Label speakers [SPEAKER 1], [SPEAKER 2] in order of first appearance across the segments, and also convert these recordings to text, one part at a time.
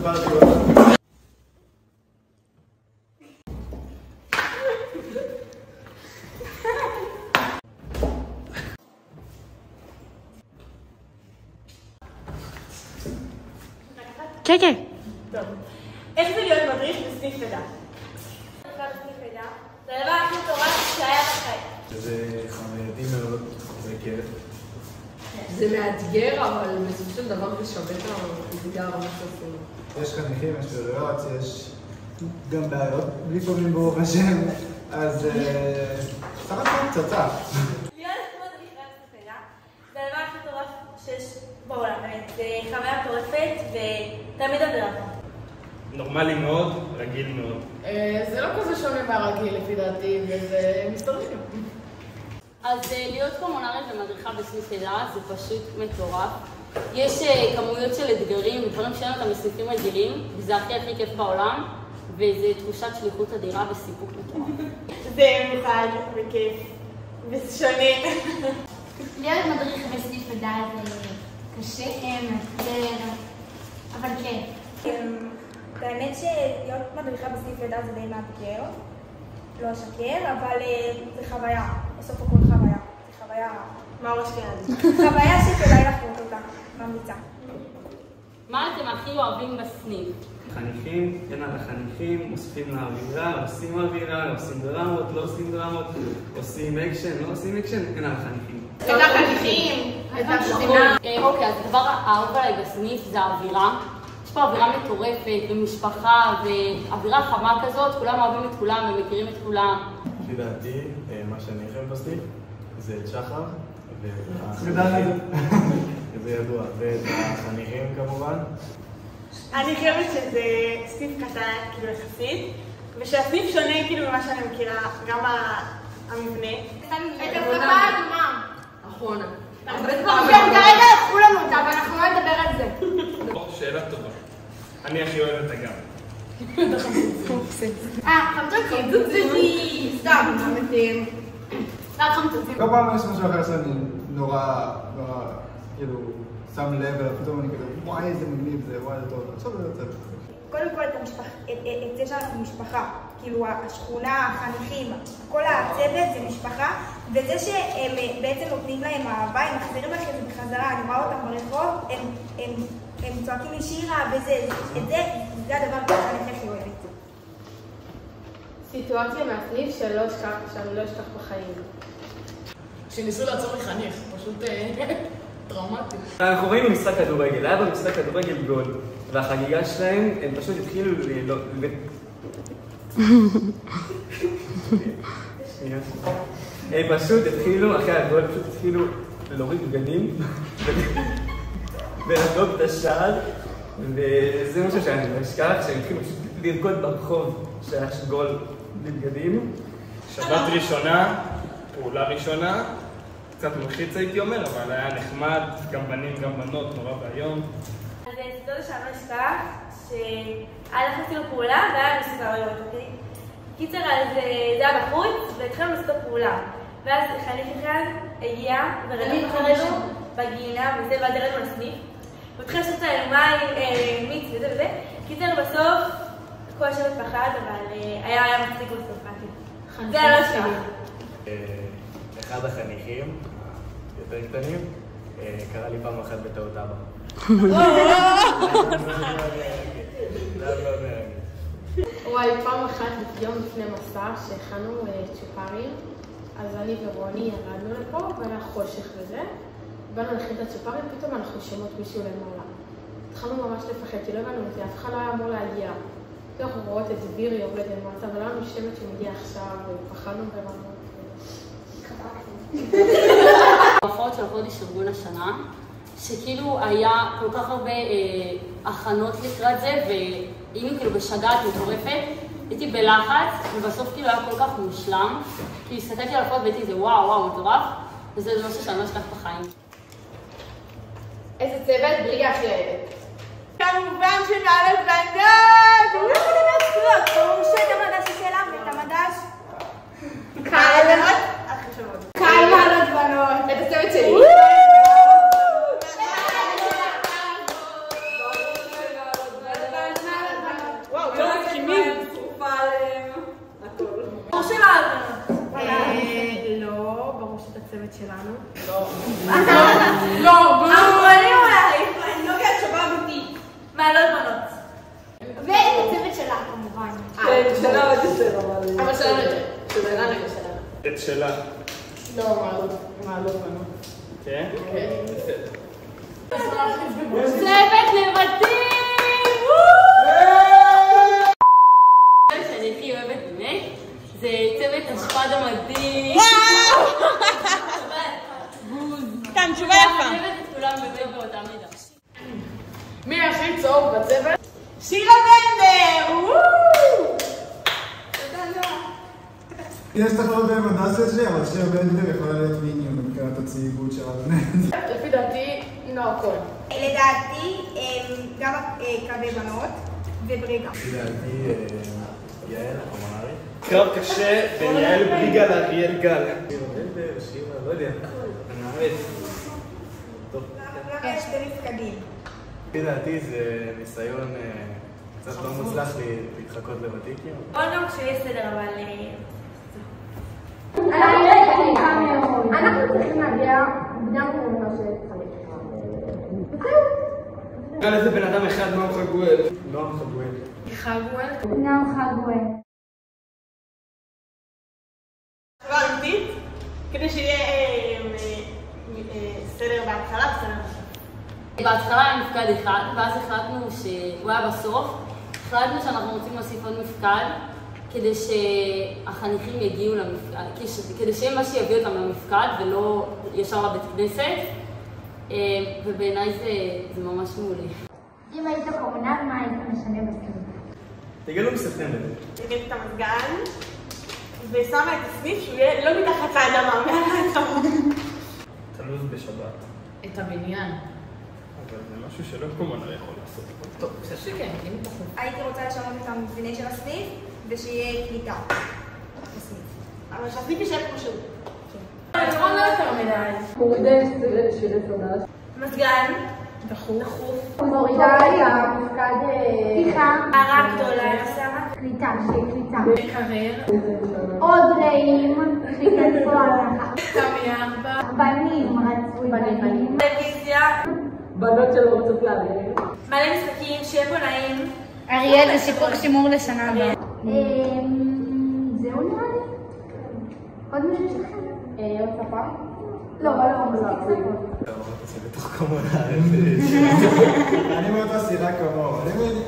[SPEAKER 1] ספרתי לו.
[SPEAKER 2] כן, כן.
[SPEAKER 3] טוב. איך זה להיות מדריך בסניף לידה? זה הדבר הכי מטורף שהיה בחיים.
[SPEAKER 1] זה חווייתי מאוד, זה כיף.
[SPEAKER 4] זה מאתגר, אבל בסופו של דבר זה שווה את האתגר מה שעשינו.
[SPEAKER 1] יש חניכים, יש פעילויות, יש גם בעיות, לפעמים ברוך השם, אז סך הכל פצצה.
[SPEAKER 3] להיות מדריך בסניף לידה זה הדבר הכי מטורף שיש בעולם. זה חוויה מטורפת ותמיד אדרבה.
[SPEAKER 5] נורמלי מאוד, רגיל מאוד.
[SPEAKER 4] זה לא כזה שונה מהרגיל לפי דעתי, וזה מסתדרים.
[SPEAKER 2] אז להיות קומונרית ומדריכה בסניף לידה זה פשוט מטורף. יש כמויות של אתגרים ודברים שאין אותם בסניפים רגילים, וזה הכי כיף בעולם, וזה תחושת שליחות אדירה וסיפוק מטורף.
[SPEAKER 3] זה מיוחד וכיף וזה שונה.
[SPEAKER 6] להיות מדריך בסניף לידה זה קשה, מאתגר, אבל כן.
[SPEAKER 3] האמת שלהיות מדריכה בסניף לידה זה די מאתגר, לא אשקר, אבל זה חוויה, בסוף הכל חוויה. זה חוויה, מה הראש כאן? חוויה שכדאי לחוות אותה, ממליצה.
[SPEAKER 2] מה אתם הכי אוהבים בסניף?
[SPEAKER 5] חניכים, כן על החניכים, אוספים לאווירה, עושים אווירה, עושים דרמות, לא עושים דרמות, עושים אקשן, לא עושים אקשן, כן על החניכים.
[SPEAKER 4] את החניכים, את השכונה.
[SPEAKER 2] אוקיי, אז הדבר האהוב עליי בסניף זה האווירה. יש פה אווירה מטורפת ומשפחה ואווירה חמה כזאת, כולם אוהבים את כולם ומכירים את כולם.
[SPEAKER 1] לפי דעתי, מה שאני אוהב בסניף זה את שחר, זה ידוע, ואת החניכים כמובן.
[SPEAKER 3] אני חושבת שזה סניף קטן, כאילו יחסית, ושהסניף שונה כאילו ממה שאני מכירה, גם המבנה.
[SPEAKER 6] את השפה האדומה.
[SPEAKER 4] אחרונה.
[SPEAKER 6] שהם כרגע לקחו לנו אותה, ואנחנו לא נדבר על זה.
[SPEAKER 5] שאלה טובה. אני הכי אוהב את הגב.
[SPEAKER 6] חמצוצים. סתם, חמצוצים. רק חמצוצים.
[SPEAKER 1] כל פעם יש משהו אחר שאני נורא, כאילו, שם לב, ופתאום אני כזה, וואי איזה מגניב זה, וואי זה טוב, עכשיו זה יוצא.
[SPEAKER 3] קודם כל את זה שאנחנו משפחה, כאילו השכונה, החניכים, כל הצוות זה משפחה, וזה שהם בעצם נותנים להם אהבה, הם מחזירים לכם את זה בחזרה, אני רואה אותם ברחוב, הם צועקים לי שירה וזה, זה הדבר שאני הכי אוהבת.
[SPEAKER 4] סיטואציה מהסניף שאני לא אשכח בחיים. שניסו לעצור לי חניך, פשוט טראומטי.
[SPEAKER 5] אנחנו רואים במשחק כדורגל, היה במשחק כדורגל גול, והחגיגה שלהם, הם פשוט התחילו הם פשוט התחילו, אחרי הגול, פשוט התחילו להוריד בגדים ולדוק את השער, וזה משהו שאני לא אשכח, שהם התחילו פשוט לרקוד ברחוב שהיה גול בבגדים. שבת ראשונה, פעולה ראשונה, קצת מלחיץ הייתי אומר, אבל היה נחמד, גם בנים גם בנות, נורא והיום.
[SPEAKER 3] אז זה שאני לא אשכח, שהיה עשינו פעולה והיה מסוכריות, אוקיי? קיצר, אז זה היה בחוץ והתחלנו לעשות את הפעולה. ואז חניך אחד הגיע ורדף אחרינו בגינה וזה, ואז ירדנו לסניף. והתחיל לעשות את מים, מיץ וזה וזה. קיצר, בסוף כל השבט פחד, אבל היה מצחיק בסוף. זה היה לא אשכח.
[SPEAKER 1] אחד החניכים, יותר קטנים, קרא לי פעם אחת בטעות אבא.
[SPEAKER 4] וואי, פעם אחת יום לפני מסע שהכנו צ'ופרים, אז אני ורוני ירדנו לפה והיה חושך וזה, באנו להכין את הצ'ופרים, פתאום אנחנו שומעות מישהו למעלה. התחלנו ממש לפחד, כי לא הבנו את זה, אף אחד לא היה אמור להגיע. אנחנו רואות את בירי עובד למועצה, אבל לא היה לנו שמץ שמגיע עכשיו, ופחדנו ברמות.
[SPEAKER 2] ההופעות של חודש ארגון השנה, שכאילו היה כל כך הרבה הכנות לקראת זה, והיינו כאילו בשגעת מטורפת, הייתי בלחץ, ובסוף כאילו היה כל כך מושלם, כי הסתכלתי על ההופעות והייתי זה וואו מטורף, וזה משהו שאני לא אשכח בחיים.
[SPEAKER 4] איזה צוות? בריגה הכי אוהבת.
[SPEAKER 3] כמובן שנעלת בנדש! ברור שאת המדש שלה ואת המדש קל מעלות בנות.
[SPEAKER 4] את הצוות שלי. שלנו.
[SPEAKER 3] לא, האחרונים אולי. נוגע תשובה אמיתית. מעלות בנות.
[SPEAKER 6] ואת הצוות שלה כמובן.
[SPEAKER 3] שלה עוד יותר,
[SPEAKER 4] אבל שלנו שלה רגע שלנו.
[SPEAKER 5] את שלה.
[SPEAKER 4] לא, מעלות בנות.
[SPEAKER 5] כן?
[SPEAKER 4] כן.
[SPEAKER 2] צוות נבטים! שאני הכי אוהבת באמת, זה צוות השפד המדהים.
[SPEAKER 3] סתם, תשובה יפה.
[SPEAKER 2] אני אוהבת את כולם באמת באותה מידה.
[SPEAKER 4] מי הכי צהוב בצוות?
[SPEAKER 3] שירה בנדר!
[SPEAKER 1] יש תחרות במדע שלי, אבל שירה בנדר יכולה להיות מיניון מבחינת הצעיבות שלה.
[SPEAKER 4] לפי דעתי, נועה כהן.
[SPEAKER 6] לדעתי, גם קווי בנות ובריגה.
[SPEAKER 5] לדעתי, יעל הקומונרי. קרב קשה בין יעל בריגה לאריאל גל. שירה, לא יודע. אני אוהב. טוב.
[SPEAKER 6] למה יש שתי מפקדים?
[SPEAKER 5] לפי דעתי זה ניסיון קצת לא מוצלח להתחקות לוותיקים.
[SPEAKER 3] עוד גם כשיש סדר, אבל...
[SPEAKER 6] אנחנו צריכים להגיע מוקדם ממה שצריך.
[SPEAKER 5] נקרא לזה בן אדם אחד, נועם חגואל. נועם חגואל.
[SPEAKER 6] נועם חגואל.
[SPEAKER 3] תשובה אמיתית, כדי שיהיה סדר בהתחלה וסדר בסוף.
[SPEAKER 2] בהתחלה היה מפקד אחד, ואז החלטנו שהוא היה בסוף. החלטנו שאנחנו רוצים להוסיף עוד מפקד, כדי שהחניכים יגיעו למפקד, כדי שיהיה מה שיביא אותם למפקד ולא ישר לבית כנסת. ובעיניי זה ממש מעולה.
[SPEAKER 6] אם היית קומונר, מה היית משנה בסביבה?
[SPEAKER 5] תגלו בספטמבר.
[SPEAKER 3] תגיד את המזגן, ושמה את הסניף שהוא יהיה לא מתחת לאדמה, מעל האדמה.
[SPEAKER 5] תלוז בשבת.
[SPEAKER 4] את הבניין.
[SPEAKER 5] אבל זה משהו שלא קומונר יכול לעשות.
[SPEAKER 4] טוב, חושב שכן, אם תחום.
[SPEAKER 6] הייתי רוצה לשנות את המבנה של הסניף ושיהיה קליטה בסניף.
[SPEAKER 3] אבל שהסניף יישאר כמו שהוא.
[SPEAKER 4] בעיקרון לא יותר מדי.
[SPEAKER 3] מזגן,
[SPEAKER 4] דחוף.
[SPEAKER 6] מורידה את המפקד פתיחה.
[SPEAKER 3] הערה גדולה, שמה.
[SPEAKER 6] קליטה, שיהיה קליטה.
[SPEAKER 4] מקרר.
[SPEAKER 6] עוד רעים שיכנסו עליך.
[SPEAKER 4] תמי 4.
[SPEAKER 6] בנים רצוי בנים.
[SPEAKER 3] טלוויזיה,
[SPEAKER 4] בנות שלא רוצות להעביר.
[SPEAKER 3] מלא משחקים, שיהיה פה נעים.
[SPEAKER 6] אריאל, זה סיפור שימור לשנה הבאה. זהו נראה לי? עוד מישהו שלכם? עוד ספה? לא, מספיק ספה.
[SPEAKER 5] זה בתוך קומונר.
[SPEAKER 1] אני מאותה סירה כמוהו.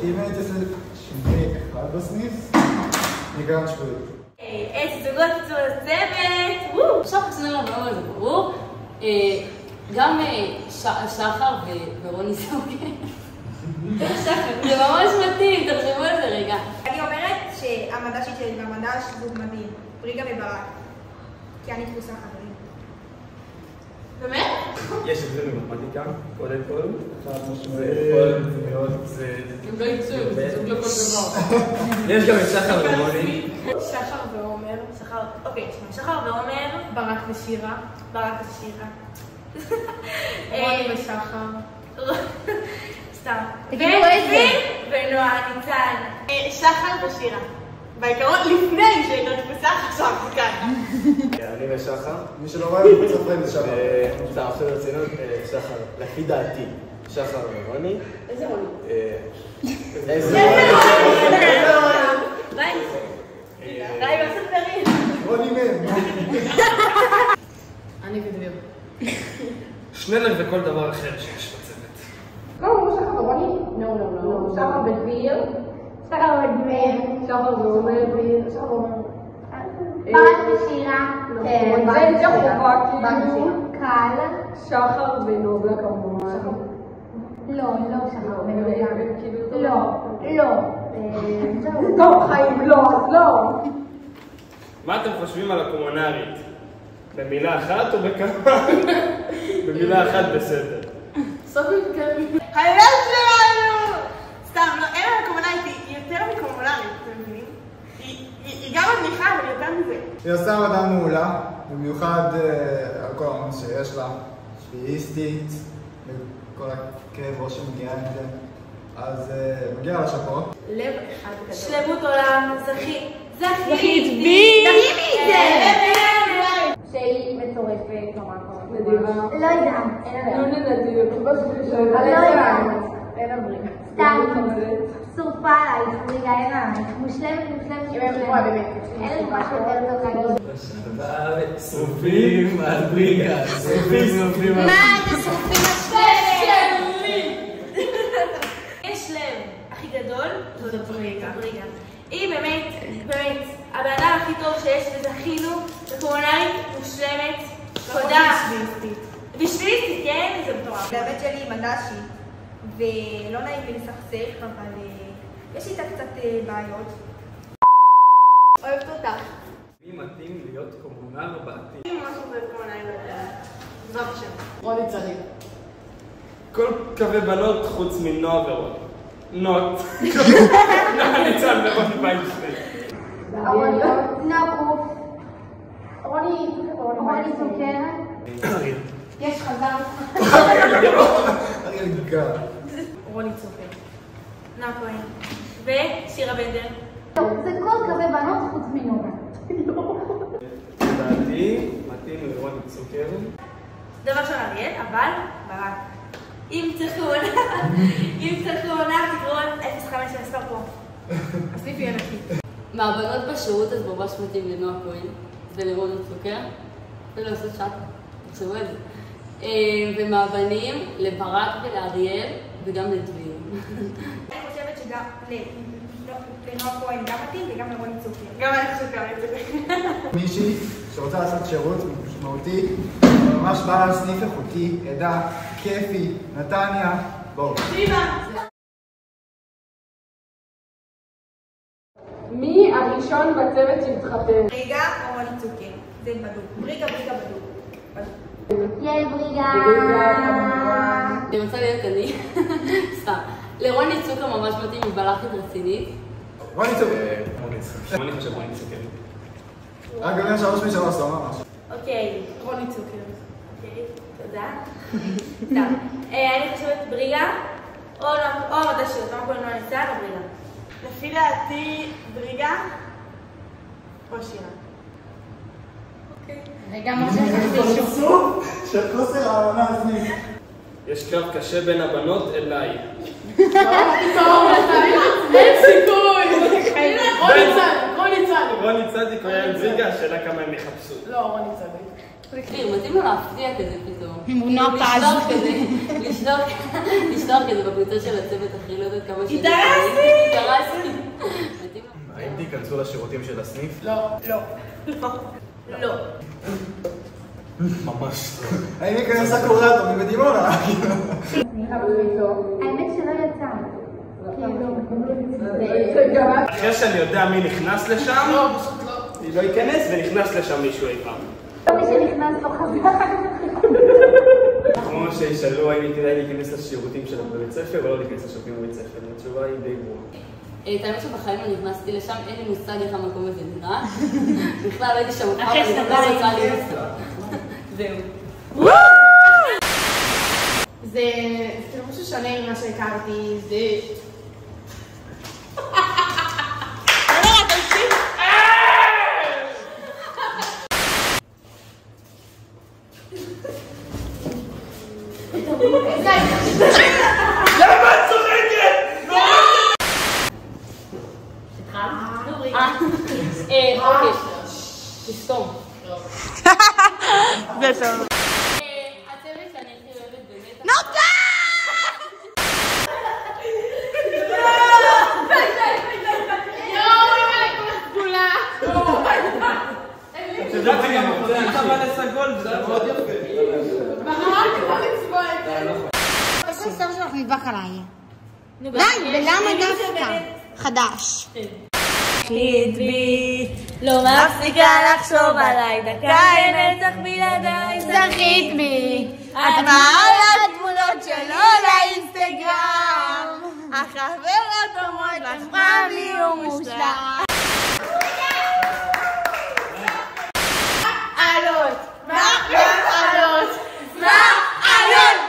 [SPEAKER 1] אם הייתי עושה שינוי אחד בסניף, אני גם שבוי.
[SPEAKER 3] זוגות קיצור לצוות,
[SPEAKER 2] עכשיו חשבנו לדבר על זה, ברור. גם שחר ורוני סוגר. זה ממש מתאים, תחשבו על זה רגע.
[SPEAKER 6] אני אומרת שהמדע שלי והמדע זוג מדהים. בריגה וברק. כי אני דפוסה חברים.
[SPEAKER 3] באמת?
[SPEAKER 5] יש הבדל במתמטיקה, קודם כל.
[SPEAKER 4] הם לא יצאו, זה זוג לכל דבר.
[SPEAKER 5] יש גם את שחר ורוני.
[SPEAKER 4] שחר ועומר.
[SPEAKER 3] אוקיי, שחר ועומר,
[SPEAKER 4] ברק ושירה.
[SPEAKER 3] ברק ושירה.
[SPEAKER 4] רוני ושחר.
[SPEAKER 3] סתם.
[SPEAKER 6] תגידו איזה.
[SPEAKER 3] ונועה ניצן. שחר ושירה. בעיקרון לפני שהייתה תפוסה חשבתי כאן.
[SPEAKER 5] אני ושחר.
[SPEAKER 1] מי שלא רואה, הוא צפרן לשחר.
[SPEAKER 5] סתם, עכשיו רצינות, שחר, לפי דעתי, שחר ורוני.
[SPEAKER 4] איזה רוני?
[SPEAKER 5] איזה
[SPEAKER 3] ראי בספרים.
[SPEAKER 1] רוני מהם.
[SPEAKER 4] אני ודביר.
[SPEAKER 5] שנלר וכל דבר אחר שיש בצוות.
[SPEAKER 4] לא, שחר ורוני? לא. שחר ודביר.
[SPEAKER 6] שחר ודביר.
[SPEAKER 4] שחר ועומר. שחר ועומר.
[SPEAKER 6] ברק ושירה.
[SPEAKER 4] זה חובה כאילו.
[SPEAKER 6] קל.
[SPEAKER 4] שחר ונוגה כמובן.
[SPEAKER 6] לא שחר ונוגה. לא.
[SPEAKER 4] טוב חיים, לא, אז לא.
[SPEAKER 5] מה אתם חושבים על הקומונרית? במילה אחת או בכמה? במילה אחת בסדר.
[SPEAKER 4] סופי וקרמי.
[SPEAKER 3] הילד שלנו! סתם, לא, אין לה קומונרית, היא יותר מקומונרית, אתם מבינים? היא גם מזניחה, אבל יותר מזה.
[SPEAKER 1] היא עושה עבודה מעולה, במיוחד על כל העומס שיש לה, שהיא איסטית, וכל הכאב ראש שמגיע עם זה, אז מגיע לה שאפו.
[SPEAKER 4] לב אחד גדול.
[SPEAKER 3] שלמות עולם, זכית בי!
[SPEAKER 6] זכית בי!
[SPEAKER 3] זכיתי את זה!
[SPEAKER 6] שהיא מטורפת.
[SPEAKER 4] וכמה
[SPEAKER 2] נדיבה.
[SPEAKER 6] לא יודעת.
[SPEAKER 2] נונה נדיבה.
[SPEAKER 6] לא יודעת.
[SPEAKER 4] אין הבריגה.
[SPEAKER 6] סתם. שרופה עלייך, בריגה, אין עלייך. מושלמת. אין לי משהו יותר טוב להגיד.
[SPEAKER 5] שרופים על בריגה. שרופים על...
[SPEAKER 6] מה זה שרופים השלם?
[SPEAKER 3] יש לב הכי גדול, זאת בריגה. היא באמת, הבן אדם הכי טוב שיש, וזכינו, וקומונאית מושלמת. תודה. בשבילי, כן, זה מטורף.
[SPEAKER 6] הבית שלי היא מדשי, ולא נעים לי לסכסך, אבל יש איתה קצת בעיות. אוהבת אותך.
[SPEAKER 5] מי מתאים להיות קומונר בעתיד?
[SPEAKER 3] אני ממש עובדת קומונאית בעזרת השם.
[SPEAKER 4] רוני צדיק.
[SPEAKER 5] כל קווי בנות חוץ מנועה ורוני. נוט. נועה ניצן ורוני ויינשטיין.
[SPEAKER 6] נעקוף. רוני צוקר. יש חזר.
[SPEAKER 1] אריאל גר.
[SPEAKER 4] רוני צוקר.
[SPEAKER 3] נועה כהן. ושירה בנדר.
[SPEAKER 6] זה כל קווי בנות חוץ מנורה.
[SPEAKER 5] לדעתי, מתאים לרוני צוקר.
[SPEAKER 3] דבר של אריאל, אבל ברק. אם צריך קומונה, תקראו 05 המספר פה.
[SPEAKER 4] הסניף יהיה נקי.
[SPEAKER 2] מהבנות בשירות אז ממש מתאים לנועה כהן ולרוני צוקר. ולא עושה שעת, תחשבו על זה. ומהבנים לברק ולאריאל וגם לדביר.
[SPEAKER 6] אני חושבת שגם לנועה כהן גם מתאים וגם לרוני צוקר.
[SPEAKER 3] גם אני חושבת כמה את זה.
[SPEAKER 1] מישהי שרוצה לעשות שירות משמעותי, ממש באה סניף איכותי, עדה, כיפי, נתניה, בואו.
[SPEAKER 2] מי הראשון בצוות שהתחתן?
[SPEAKER 6] בריגה או רוני צוקר? זה בדוק. בריגה בדוק. יאל בריגה.
[SPEAKER 2] אני רוצה להיות אני. סתם. לרוני צוקר ממש מתאים, היא בלחית רצינית.
[SPEAKER 1] רוני צוקר.
[SPEAKER 5] אני חושב רוני צוקר.
[SPEAKER 1] רק אומר שלוש משלוש, לא ממש.
[SPEAKER 3] אוקיי.
[SPEAKER 4] רוני צוקר.
[SPEAKER 3] אוקיי, תודה. סתם. אני חושבת בריגה, או מדשיות, או קולנוע ניצן או בריגה. לפי דעתי בריגה או שירה.
[SPEAKER 4] וגם עכשיו
[SPEAKER 1] של חוסר העונה הסניף.
[SPEAKER 5] יש קרב קשה בין הבנות אליי.
[SPEAKER 4] אין סיכוי! רוני צדיק.
[SPEAKER 5] רוני צדיק או יעל בריגה, השאלה כמה הם יחפשו.
[SPEAKER 4] לא, רוני צדיק.
[SPEAKER 2] תקריא, מתאים לו להפתיע כזה פתאום.
[SPEAKER 6] אמונה פז.
[SPEAKER 2] לשלוח כזה בקבוצה של הצוות הכי לא יודעת כמה שנים.
[SPEAKER 3] התארסתי!
[SPEAKER 2] מתאים לו.
[SPEAKER 7] האם תיכנסו לשירותים של הסניף?
[SPEAKER 4] לא.
[SPEAKER 3] לא.
[SPEAKER 7] ממש לא.
[SPEAKER 1] האם ייכנס הקורטו מבדימונה?
[SPEAKER 6] האמת שלא יצא.
[SPEAKER 5] אחרי שאני יודע מי נכנס לשם,
[SPEAKER 4] לא, פשוט לא.
[SPEAKER 5] היא לא ייכנס ונכנס לשם מישהו אי פעם.
[SPEAKER 6] מי שנכנס לא חזר.
[SPEAKER 5] כמו שישאלו האם היא כדאי להיכנס לשירותים שלה בבית ספר או לא להיכנס לשירותים בבית ספר. התשובה היא די ברורה.
[SPEAKER 2] האמת שבחיים לא נכנסתי לשם, אין לי מושג איך המקום הזה נראה. בכלל לא הייתי שם אותך, אבל אני לא רוצה להיכנס. זהו.
[SPEAKER 4] זה לא משהו שונה ממה שהכרתי, זה...
[SPEAKER 5] למה את צוחקת?
[SPEAKER 2] אוקיי, תסתום.
[SPEAKER 3] זה טוב.
[SPEAKER 2] הצוות שאני הכי אוהבת באמת...
[SPEAKER 5] את יודעת שגם אחוזים חבל לסגול, זה מאוד יפה.
[SPEAKER 6] איזה סוף שלך נדבק עליי. די, ולמה דווקא? חדש.
[SPEAKER 3] זכית בי, לא מפסיקה לחשוב עליי, דקה אין נצח בלעדיי.
[SPEAKER 6] זכית בי, את מעלה התמונות שלו לאינסטגרם. החברות אומרות לך מה מי הוא מושלם. עלות, מה עלות? מה עלות?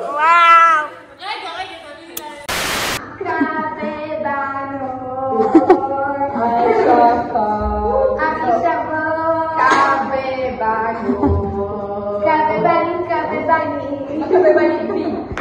[SPEAKER 6] וואו.
[SPEAKER 2] רגע, תביאי להם.
[SPEAKER 6] קפה בנות, הכי שבות,
[SPEAKER 3] כבבנים, כבבנים, כבבנים,